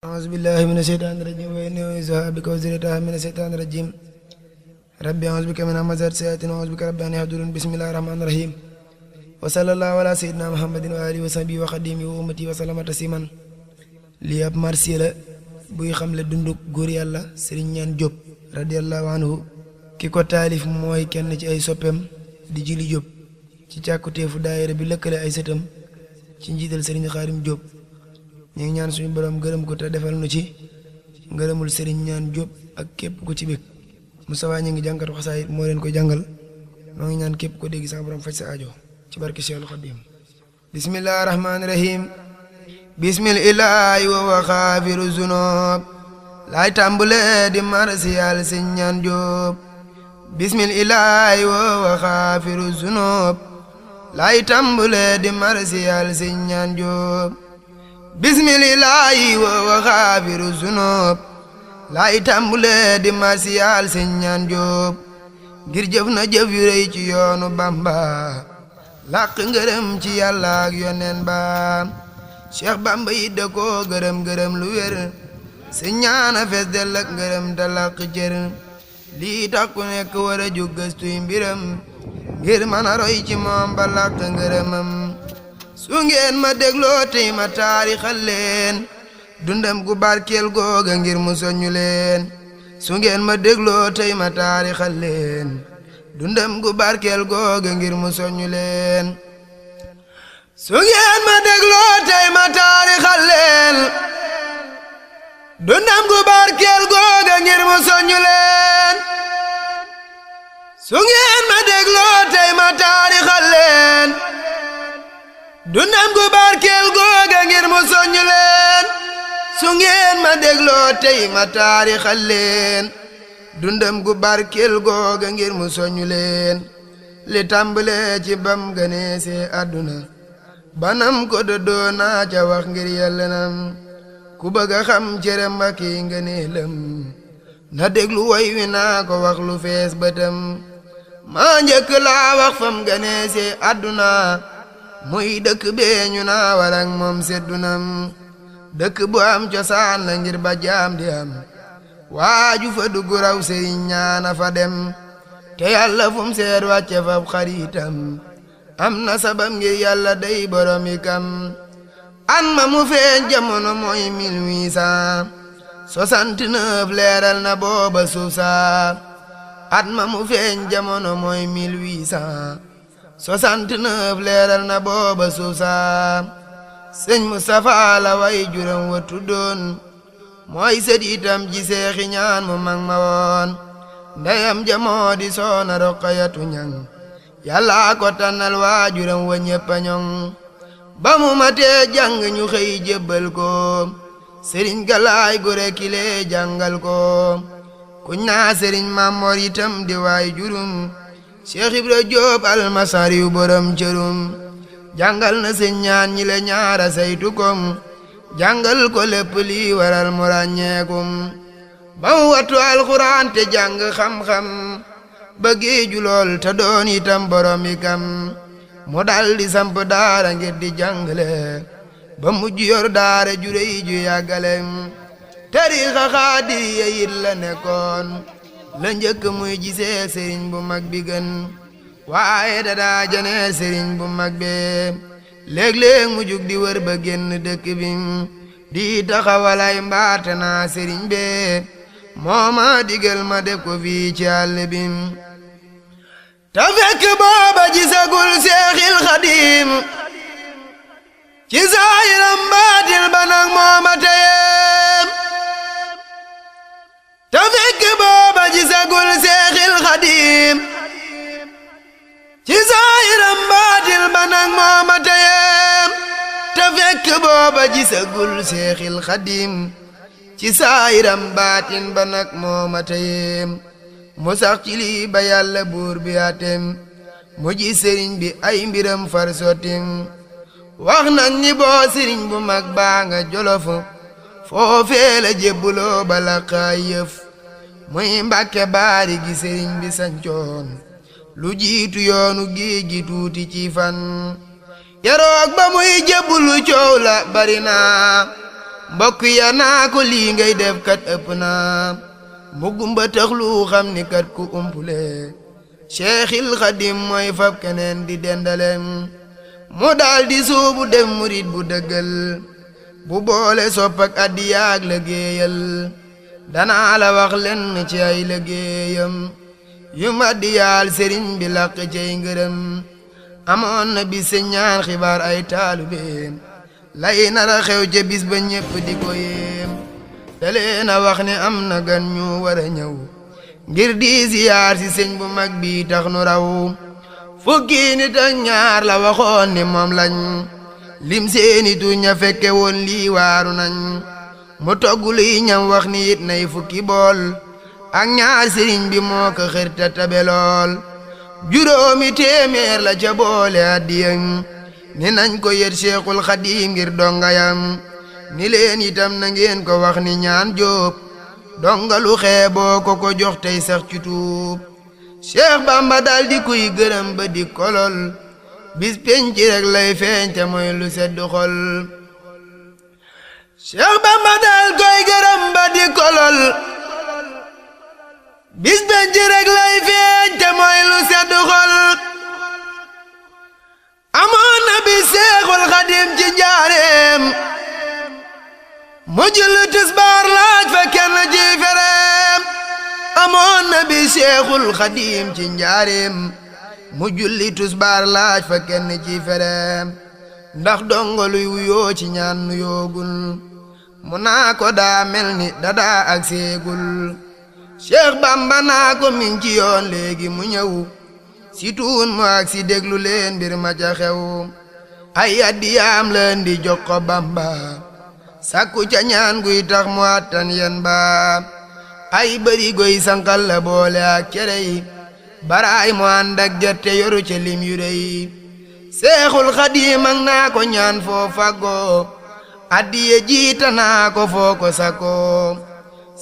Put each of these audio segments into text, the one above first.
أعوذ بالله من الشيطان الرجيم وإني أعوذ بك وذريتها من الشيطان الرجيم ربي أعوذ بك من همزات الشياطين وأعوذ بك رب أن يحضرون بسم الله الرحمن الرحيم وصلى الله على سيدنا محمد وآله وصحبه وخديمه وأمته وسلم تسليما lii ab marsiya la buy xamle dunduk góor yàlla Serigne Niane Diop radiyallahu anhu ki ko taalif mooy kenn ci ay soppeem di Jili Diop ci càkkuteefu daayira bi lëkkale ay sëtam ci njiital Serigne Khadim Diop ñu ngi ñaan suñu borom gërëm ko te defal nu ci ngërëmul Serigne Niane Diop ak képp ku ci bég Moustapha ñu ngi jàngatu xasaay moo leen koy jàngal moo ngi ñaan képp ko dégg sa borom faj sa aajo ci barke Cheikhul Khadim bismillahir rahmanir rahim bismillahi wa xaafiru zunub laay tàmbule di marsiyal Serigne Niane Diop bismillahi wa xaafiru zunub laay tàmbule di marsiyal Serigne Niane Diop bismillahi wa xaafiru zunub laay tàmbule di marsiyal Serigne Niane Diop ngir jëf na jëf yu rëy ci yoonu Bamba làq ngërëm ci Yàlla ak yoneen ba Cheikh Bamba yi da ko gërëm lu wér Serigne Niane fees del ak ngërëm te làq cër lii tax ku nekk war a jóg gëstuy mbiram ngir mën a roy ci moom ba làq ngërëmam su ngeen ma dégloo tey ma taarixal leen dundam gu barkeel googa ngir mu soññu leen su ngeen ma dégloo tey ma taarixal leen dundam gu barkeel googa ngir mu soññu leen su ngeen ma dégloo tey ma taarixal leen dundam gu barkeel googa ngir mu soññu leen su ngeen ma dégloo tey ma taarixal leen dundam gu barkeel googa ngir mu soññu leen su ngeen ma dégloo tey ma taarixal leen dundam gu barkeel googa ngir mu soññu leen li tàmbale ci bam ganeese àdduna banam ko dëddoo naa ca wax ngir yellenam ku bëgg a xam cërëm ak yi ngëneelam na déglu way wi naa ko wax lu fees bëtam maa njëkk laa wax fam ganeese àdduna muy dëkk bee ñu naa warak moom seddunam dëkk bu am cosaan la ngir ba jaam di am waaju fa dugg raw Serigne Niane fa dem te Yàlla fum seet wàcce fab xaritam am na sabab ngir Yàlla day borom yi kam an ma mu feeñ jamono mooy 1869 leeral na booba suuf saa at ma mu feeñ jamono mooy 1869 leeral na booba suuf saa sëñ Moustapha la way juram wa tuddoon mooy sët itam ji Seexi Ñaan mu mag ma woon ndeyam jamoo di soona Roqayatu Ñaŋ Yàlla ko tànnal waajuram wa ñëppa ñoŋ ba mu matee jàng ñu xëy jébbal ko Sëriñ Galaay Gore kile jàngal ko kuñ naa Sëriñ Mamor itam di waay jurum Cheikh Ibra Diop almasar yu borom cërum jàngal na Serigne Niane ñi le ñaara saytu kom jàngal ko lépp lii waral mu ràññeekum ba mu wattu alxuraan te jàng xam-xam ba géeju lool te doon itam borom yi kam mu dal di samp daara ngir di jàngale ba mujj yor daara ju rëy ju yàggale tariixa xaadiriya yit la nekkoon la njëkk muy gisee sëriñ bu mag bi gën waaye dadaa jane sëriñ bu mag be léeg-léeg mu jug di wër ba génn dëkk bi di taxawalay mbaate naa sëriñ be moo ma digal ma def ko fii ci àll bi te fekk booba gisagul Seexil Xadim ci zaahiram baatil ba nag moo ma teyem te fekk booba gisagul Seexil Xadim ci zaahiram baatil ba nag moo ma teyem te fekk booba gisagul Seexil Xadim ci zaahiram baatin ba nag moo ma teyem mu sax ci lii ba Yàlla buur bi atem mu ji sëriñ bi ay mbiram far sottim wax nañ ni boo sëriñ bu mag baa nga Jolof foofee la jébbuloo ba la xaay yëf muy Mbàkke Baari gi sëriñ bi sancoon lu jiitu yoonu géej gi tuuti ci fan yaroog ba muy jébbulu coow la bari naa mbokk ya naa ko lii ngay def kat ëpp na mu gumba tax lu xam ni kat ku umpule Cheikhul Khadim mooy fab keneen di dendalem mu daal di suubu dem murit bu dëggal bu boole sopp ak addiya ak liggéeyal danaa la wax lenn ci ay liggéeyam yu maddiyaal sëriñ bi làq cay ngërëm amoon na bi se ñaan xibaar ay taalubeem lay nara xew ca bis ba ñépp di ko yéem dalee na wax ne am na gan ñu war a ñëw ngir di ziyaar si sëñ bu mag bi tax nu raw fukki nit ak ñaar la waxoon ni moom lañ lim seeni tu ña fekke woon lii waaru nañ mu togg luy ñam wax ni it nay fukki bool ak ñaar sëriñ bi moo ko xërta tabe lool juróomi téeméer la ca boole addiyam ni nañ ko yët Cheikhul Khadim ngir dongayam ni leen itam na ngeen ko wax ni ñaan jóob dongalu xeeboo ko ko jox tey sax ci tuub Cheikh Bamba dal di kuy gërëm ba di kolol bis penc rek lay feeñ te mooy lu sedd xol Cheikh Bamba dal koy gërëm ba di kolol bis penc rek lay feeñ te mooy lu sedd xol amoon na bi Cheikhul Khadim ci njaareem mu julli tisbaar laaj fa kenn ci fereem amoon na bi Cheikhul Khadim ci njaareem mu julli tisbaar laaj fa kenn ci fereem ndax dongaluy wuyoo ci ñaan nu yoogul mu naa ko daa mel ni dadaa ak seegul Cheikh Bamba naa ko min ci yoon léegi mu ñëw si tuun mu ak si déglu leen mbir ma ca xew ay addiyaam leen di jox ko Bamba sakku ca ñaan guy tax mu attan yen ba ay bëri goy sankal la boole ak cerey baraay mu ànd ak jette yoru ca lim yu rëy Seexul Xadiim ak naa ko ñaan foo faggoo addiye jiita naa ko foo ko sakkoo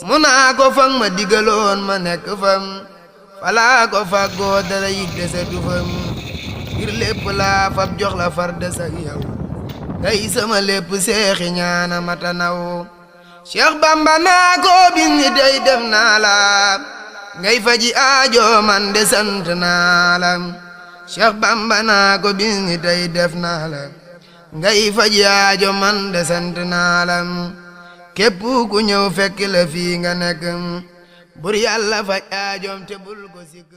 mu naa ko fang ma digaloon ma nekk fam falaa ko faggoo dara yit desetu fam ngir lépp laa fab jox la far des ak yow ngay sama lépp seexi ñaana matanaw Cheikh Bamba naa ko bis ni tey dem naa la ngay faji aajo man de sant naa la Cheikh Bamba naa ko bis ni tey def naa la ngay faji aajo man de sant naa la képp ku ñëw fekk la fii nga nekk bur Yàlla faj aajoom te bul ko sikk